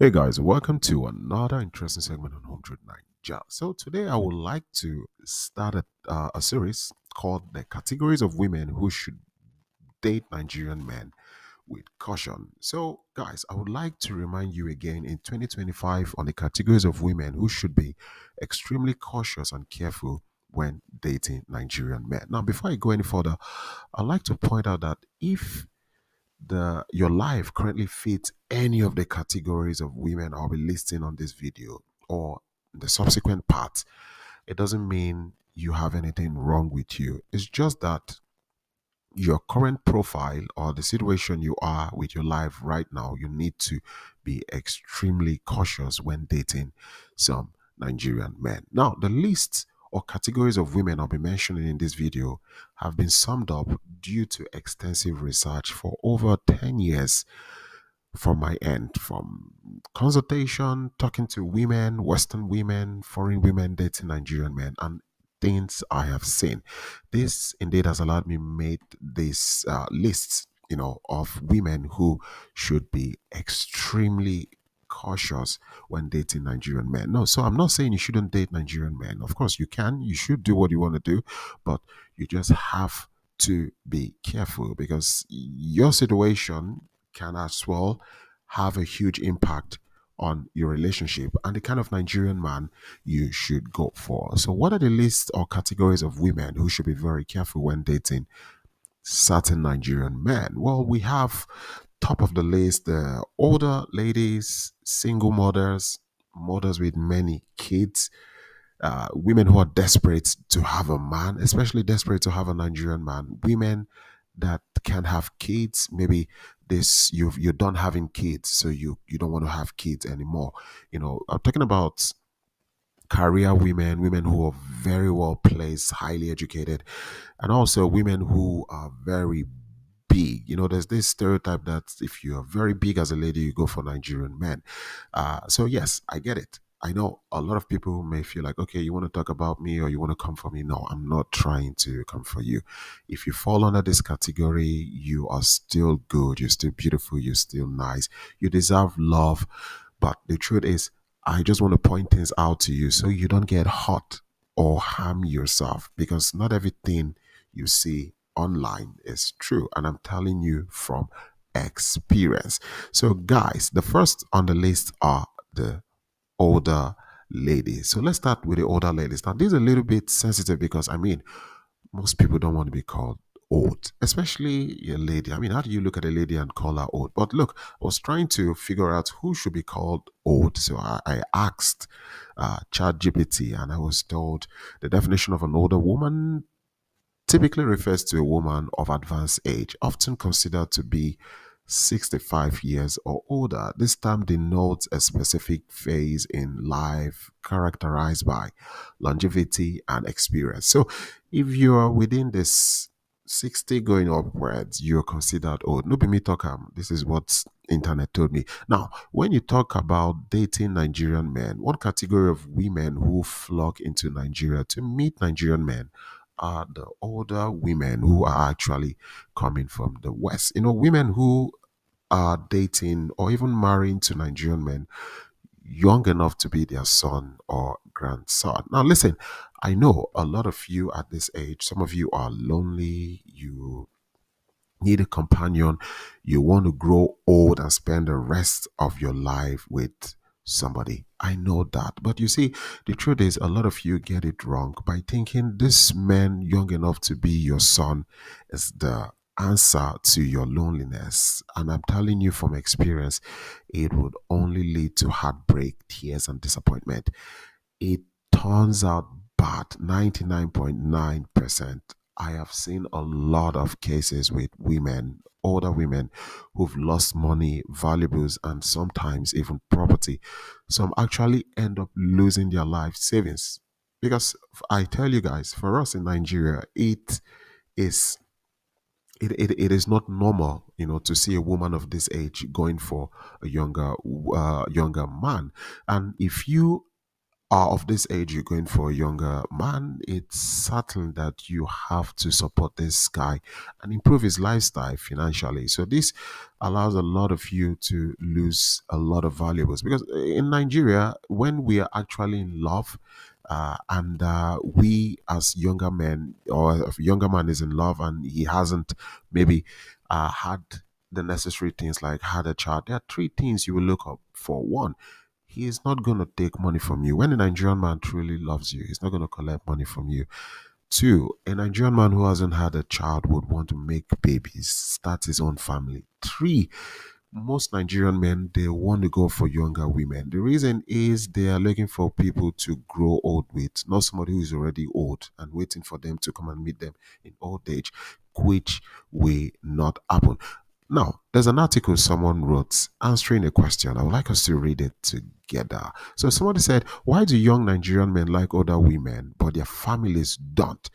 Hey guys, welcome to another interesting segment on Home Truth Nigeria. So today I would like to start a series called "The Categories of Women Who Should Date Nigerian Men with Caution." So guys, I would like to remind you again in 2025 on the categories of women who should be extremely cautious and careful when dating Nigerian men. Now, before I go any further, I'd like to point out that if your life currently fits any of the categories of women I'll be listing on this video or the subsequent part, it doesn't mean you have anything wrong with you. It's just that your current profile or the situation you are with your life right now, you need to be extremely cautious when dating some Nigerian men. Now, the list or categories of women I'll be mentioning in this video have been summed up due to extensive research for over 10 years from my end, from consultation, talking to women, Western women, foreign women dating Nigerian men, and things I have seen. This indeed has allowed me make this list, of women who should be extremely cautious when dating Nigerian men. No, so I'm not saying you shouldn't date Nigerian men. Of course, you can. You should do what you want to do, but you just have to be careful because your situation can as well have a huge impact on your relationship and the kind of Nigerian man you should go for. So, what are the list or categories of women who should be very careful when dating certain Nigerian men? Well, we have top of the list the older ladies, single mothers, mothers with many kids, women who are desperate to have a man, especially desperate to have a Nigerian man, women that can have kids. Maybe this you're done having kids, so you don't want to have kids anymore. I'm talking about career women, women who are very well placed, highly educated, and also women who are very big. There's this stereotype that if you are very big as a lady, you go for Nigerian men. So yes, I get it. I know a lot of people may feel like, okay, you want to talk about me or you want to come for me. No, I'm not trying to come for you. If you fall under this category, you are still good. You're still beautiful. You're still nice. You deserve love. But the truth is, I just want to point things out to you so you don't get hurt or harm yourself because not everything you see online is true. And I'm telling you from experience. So, guys, the first on the list are the older ladies. So, let's start with the older ladies. Now, this is a little bit sensitive because most people don't want to be called old, especially a lady. How do you look at a lady and call her old? But look, I was trying to figure out who should be called old. So I asked ChatGPT and I was told the definition of an older woman typically refers to a woman of advanced age, often considered to be 65 years or older. This term denotes a specific phase in life characterized by longevity and experience. So, if you're within this 60 going upwards, you're considered old. No be me talk this is what internet told me. Now, when you talk about dating Nigerian men, one category of women who flock into Nigeria to meet Nigerian men are the older women who are actually coming from the West. Women who are dating or even marrying to Nigerian men young enough to be their son or grandson. Now, listen, I know a lot of you at this age, some of you are lonely, you need a companion, you want to grow old and spend the rest of your life with somebody. I know that. But you see, the truth is, a lot of you get it wrong by thinking this man young enough to be your son is the answer to your loneliness. And I'm telling you from experience, it would only lead to heartbreak, tears, and disappointment. It turns out bad 99.9%. I have seen a lot of cases with women, older women, who've lost money, valuables, and sometimes even property. Some actually end up losing their life savings. Because I tell you guys, for us in Nigeria, is it is not normal, to see a woman of this age going for a younger man. And if you of this age, you're going for a younger man, it's certain that you have to support this guy and improve his lifestyle financially. So this allows a lot of you to lose a lot of valuables because in Nigeria, when we are actually in love, and we as younger men, or if a younger man is in love and he hasn't maybe had the necessary things like had a child, there are three things you will look up for. One, he is not going to take money from you. When a Nigerian man truly loves you, he's not going to collect money from you. Two, a Nigerian man who hasn't had a child would want to make babies, start his own family. Three, most Nigerian men, they want to go for younger women. The reason is they are looking for people to grow old with, not somebody who is already old and waiting for them to come and meet them in old age, which will not happen. Now, there's an article someone wrote answering a question. I would like us to read it together. So, somebody said, why do young Nigerian men like older women, but their families don't?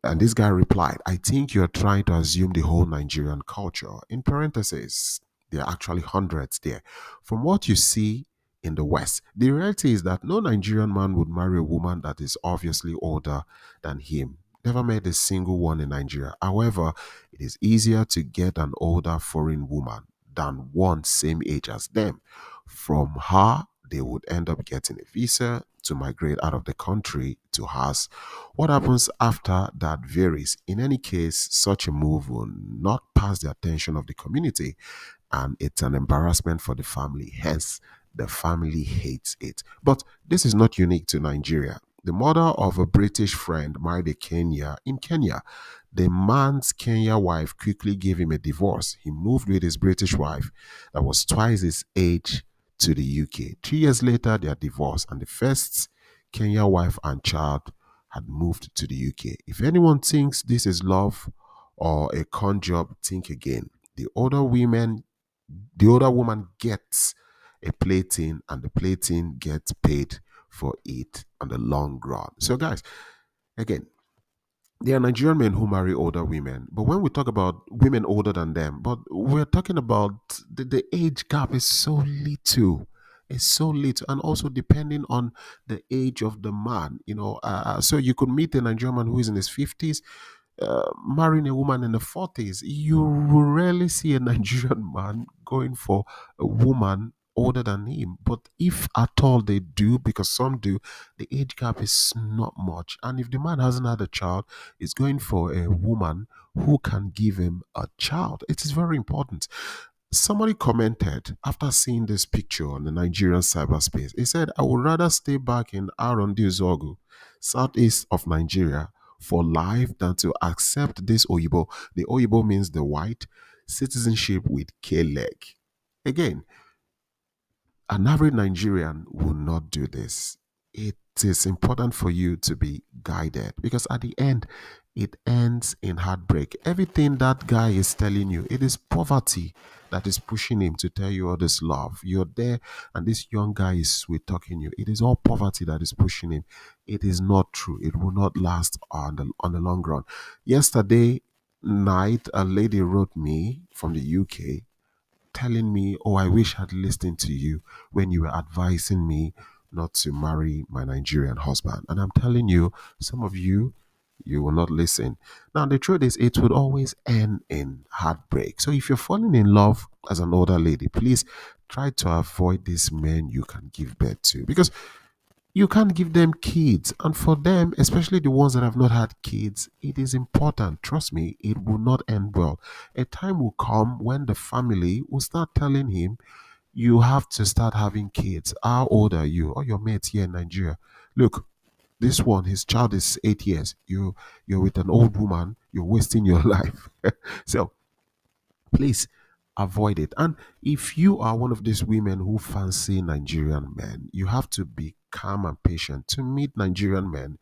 And this guy replied, I think you're trying to assume the whole Nigerian culture. In parentheses, there are actually hundreds there. From what you see in the West, the reality is that no Nigerian man would marry a woman that is obviously older than him. Never met a single one in Nigeria. However, it is easier to get an older foreign woman than one same age as them. From her, they would end up getting a visa to migrate out of the country to us. What happens after that varies. In any case, such a move will not pass the attention of the community, and it's an embarrassment for the family. Hence, the family hates it. But this is not unique to Nigeria. The mother of a British friend married a Kenya in Kenya. The man's Kenya wife quickly gave him a divorce. He moved with his British wife that was twice his age to the UK. 3 years later, they are divorced, and the first Kenya wife and child had moved to the UK. If anyone thinks this is love or a con job, think again. The older women, the older woman gets a plating, and the plating gets paid for it on the long run. So, guys, again, there are Nigerian men who marry older women, but when we talk about women older than them, but we're talking about the age gap is so little. It's so little, and also depending on the age of the man, so you could meet a Nigerian man who is in his 50s, marrying a woman in the 40s. You will rarely see a Nigerian man going for a woman older than him. But if at all they do, because some do, the age gap is not much. And if the man hasn't had a child, he's going for a woman who can give him a child. It is very important. Somebody commented after seeing this picture on the Nigerian cyberspace. He said, I would rather stay back in Arondi Zogu, southeast of Nigeria, for life than to accept this Oyibo. The Oyibo means the white citizenship with K leg. Again, an average Nigerian will not do this. It is important for you to be guided because at the end, it ends in heartbreak. Everything that guy is telling you, it is poverty that is pushing him to tell you all this love. You're there, and this young guy is sweet talking you. It is all poverty that is pushing him. It is not true. It will not last on the long run. Yesterday night, a lady wrote me from the UK telling me, oh, I wish I'd listened to you when you were advising me not to marry my Nigerian husband. And I'm telling you, some of you, you will not listen. Now, the truth is, it would always end in heartbreak. So if you're falling in love as an older lady, please try to avoid these men you can give birth to because you can't give them kids. And for them, especially the ones that have not had kids, it is important. Trust me, it will not end well. A time will come when the family will start telling him, you have to start having kids. How old are you? Or your mates here in Nigeria. Look, this one, his child is 8 years. You're with an old woman, you're wasting your life. So please avoid it. And if you are one of these women who fancy Nigerian men, you have to be calm and patient to meet Nigerian men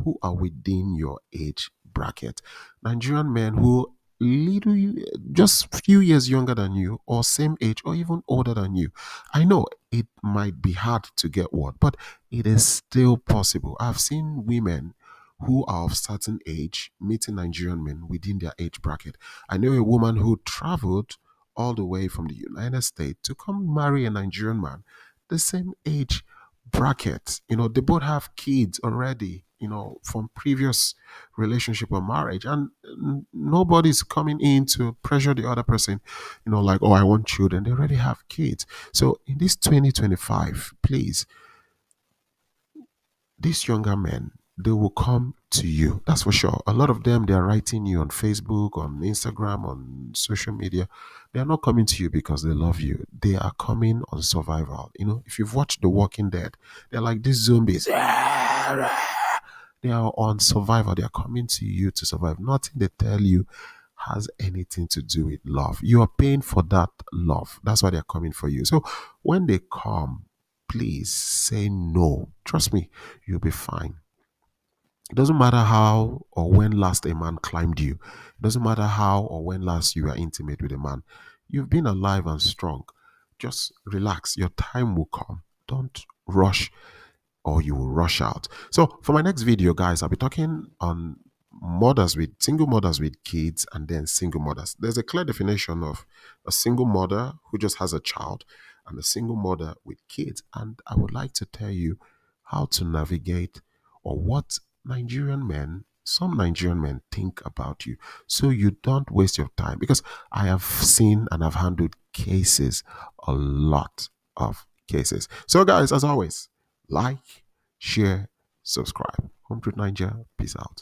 who are within your age bracket. Nigerian men who little just few years younger than you or same age or even older than you. I know it might be hard to get one, but it is still possible. I've seen women who are of certain age meeting Nigerian men within their age bracket. I know a woman who traveled all the way from the United States to come marry a Nigerian man the same age bracket. They both have kids already, from previous relationship or marriage, and nobody's coming in to pressure the other person, like, oh, I want children. They already have kids. So in this 2025, please, these younger men, they will come to you. That's for sure. A lot of them, they are writing you on Facebook, on Instagram, on social media. They are not coming to you because they love you. They are coming on survival. If you've watched The Walking Dead, they're like these zombies. They are on survival. They are coming to you to survive. Nothing they tell you has anything to do with love. You are paying for that love. That's why they're coming for you. So when they come, please say no. Trust me, you'll be fine. It doesn't matter how or when last a man climbed you. It doesn't matter how or when last you were intimate with a man. You've been alive and strong. Just relax. Your time will come. Don't rush or you will rush out. So for my next video, guys, I'll be talking on single mothers with kids and then single mothers. There's a clear definition of a single mother who just has a child and a single mother with kids. And I would like to tell you how to navigate or what some Nigerian men think about you so you don't waste your time. Because I have seen and I've handled cases, a lot of cases. So, guys, as always, like, share, subscribe. Home Truth Nigeria. Peace out.